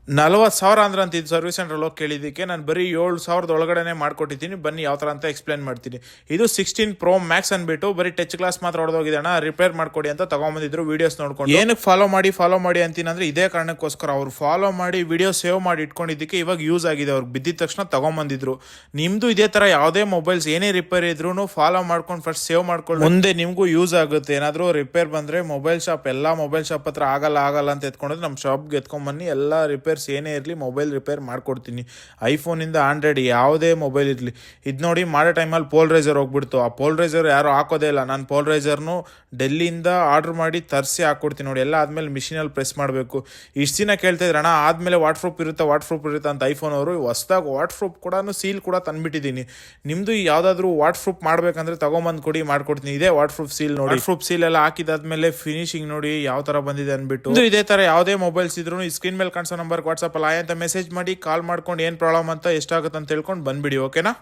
40,000 ಅಂದ್ರೆ ಅಂತ ಇದು ಸರ್ವಿಸ್ ಸೆಂಟ್ರಲ್ಲಿ ಹೋಗಿ ಕೇಳಿದ್ದಕ್ಕೆ ನಾನು ಬರೀ 7,000 ಒಳಗಡೆ ಮಾಡ್ಕೊಟ್ಟಿದ್ದೀನಿ. ಬನ್ನಿ ಯಾವ ಥರ ಅಂತ ಎಕ್ಸ್ಪ್ಲೇನ್ ಮಾಡ್ತೀನಿ. ಇದು 16 Pro Max ಅಂದ್ಬಿಟ್ಟು ಬರೀ ಟಚ್ ಗ್ಲಾಸ್ ಮಾತ್ರ ಹೊಡೆದೋಗಿದೆ ಅಣ್ಣ, ರಿಪೇರ್ ಮಾಡ್ಕೊಡಿ ಅಂತ ತಗೊಂಬಂದಿದ್ರು. ವೀಡಿಯೋಸ್ ನೋಡ್ಕೊಂಡು ಏನಕ್ಕೆ ಫಾಲೋ ಮಾಡಿ ಅಂತೀನಿ ಅಂದ್ರೆ ಇದೇ ಕಾರಣಕ್ಕೋಸ್ಕರ. ಅವ್ರು ಫಾಲೋ ಮಾಡಿ ವಿಡಿಯೋ ಸೇವ್ ಮಾಡಿ ಇಟ್ಕೊಂಡಿದ್ದಕ್ಕೆ ಇವಾಗ ಯೂಸ್ ಆಗಿದೆ. ಅವ್ರಿಗೆ ಬಿದ್ದಿದ ತಕ್ಷಣ ತಗೊಂಬಂದಿದ್ರು. ನಿಮ್ದು ಇದೇ ಥರ ಯಾವುದೇ ಮೊಬೈಲ್ಸ್ ಏನೇ ರಿಪೇರ್ ಇದ್ರೂ ಫಾಲೋ ಮಾಡ್ಕೊಂಡು ಫಸ್ಟ್ ಸೇವ್ ಮಾಡ್ಕೊಂಡು ಮುಂದೆ ನಿಮಗೂ ಯೂಸ್ ಆಗುತ್ತೆ. ಏನಾದರೂ ರಿಪೇರ್ ಬಂದರೆ ಮೊಬೈಲ್ ಶಾಪ್ ಎಲ್ಲ ಮೊಬೈಲ್ ಶಾಪ್ ಹತ್ರ ಆಗಲ್ಲ ಅಂತ ಎತ್ಕೊಂಡ್ರೆ ನಮ್ಮ ಶಾಪ್ಗೆ ಎತ್ಕೊಂಡ್ಬನ್ನಿ. ಎಲ್ಲ ರಿಪೇರ್ಸ್ ಏನೇ ಇರಲಿ ಮೊಬೈಲ್ ರಿಪೇರ್ ಮಾಡ್ಕೊಡ್ತೀನಿ. ಐಫೋನಿಂದ ಆಂಡ್ರಾಯ್ಡ್ ಯಾವುದೇ ಮೊಬೈಲ್ ಇರಲಿ. ಇದು ನೋಡಿ ಮಾಡೋ ಟೈಮಲ್ಲಿ ಪೋಲ್ರೈಸರ್ ಹೋಗ್ಬಿಡ್ತು. ಆ ಪೋಲ್ರೈಸರ್ ಯಾರು ಹಾಕೋದೇ ಇಲ್ಲ. ನಾನು ಪೋಲ್ರೈಸರ್ನು ಡೆಲ್ಲಿಯಿಂದ ಆರ್ಡ್ರ್ ಮಾಡಿ ತರಿಸಿ ಹಾಕ್ಕೊಡ್ತೀನಿ ನೋಡಿ. ಎಲ್ಲ ಆದಮೇಲೆ ಮಿಷಿನಲ್ಲಿ ಪ್ರೆಸ್ ಮಾಡಬೇಕು. ಇಷ್ಟು ದಿನ ಕೇಳ್ತಿದ್ರು ಅಣ್ಣ ಆದಮೇಲೆ ವಾಟರ್ ಪ್ರೂಫ್ ಇರುತ್ತೆ ಅಂತ ಐಫೋನ್ ಅವರು. ಹೊಸ್ದಾಗಿ ವಾಟರ್ ಪ್ರೂಫ್ ಕೂಡ ಸೀಲ್ ಕೂಡ ತಂದುಬಿಟ್ಟಿದ್ದೀನಿ. ನಿಮ್ಮದು ಯಾವುದಾದ್ರೂ ವಾಟರ್ ಪ್ರೂಫ್ ಮಾಡಬೇಕಂದ್ರೆ ತೊಗೊಂಬಂದು ಕೊಡಿ, ಮಾಡ್ಕೊಡ್ತೀನಿ. ಇದೇ ವಾಟರ್ ಪ್ರೂಫ್ ಸೀಲ್ ನೋಡಿ. ವಾಟರ್ ಪ್ರೂಫ್ ಸೀಲ್ ಎಲ್ಲ ಹಾಕಿದಾದ್ಮೇಲೆ ಫಿನಿಶಿಂಗ್ ನೋಡಿ ಯಾವ ಥರ ಬಂದಿದೆ ಅಂದ್ಬಿಟ್ಟು. ಇದೇ ಥರ ಯಾವುದೇ ಮೊಬೈಲ್ಸ್ ಇದ್ರೂ ಈ ಸ್ಕ್ರೀನ್ ಮೇಲೆ ಕಾಣಿಸೋ ನಂಬರ್ ವಾಟ್ಸಪ್ಪಲ್ಲಿ ಆಯ್ ಅಂತ ಮೆಸೇಜ್ ಮಾಡಿ, ಕಾಲ್ ಮಾಡ್ಕೊಂಡು ಏನು ಪ್ರಾಬ್ಲಮ್ ಅಂತ ಎಷ್ಟಾಗುತ್ತೆ ಅಂತ ತಿಳ್ಕೊಂಡು ಬಂದ್ಬಿಡಿ. ಓಕೆನಾ?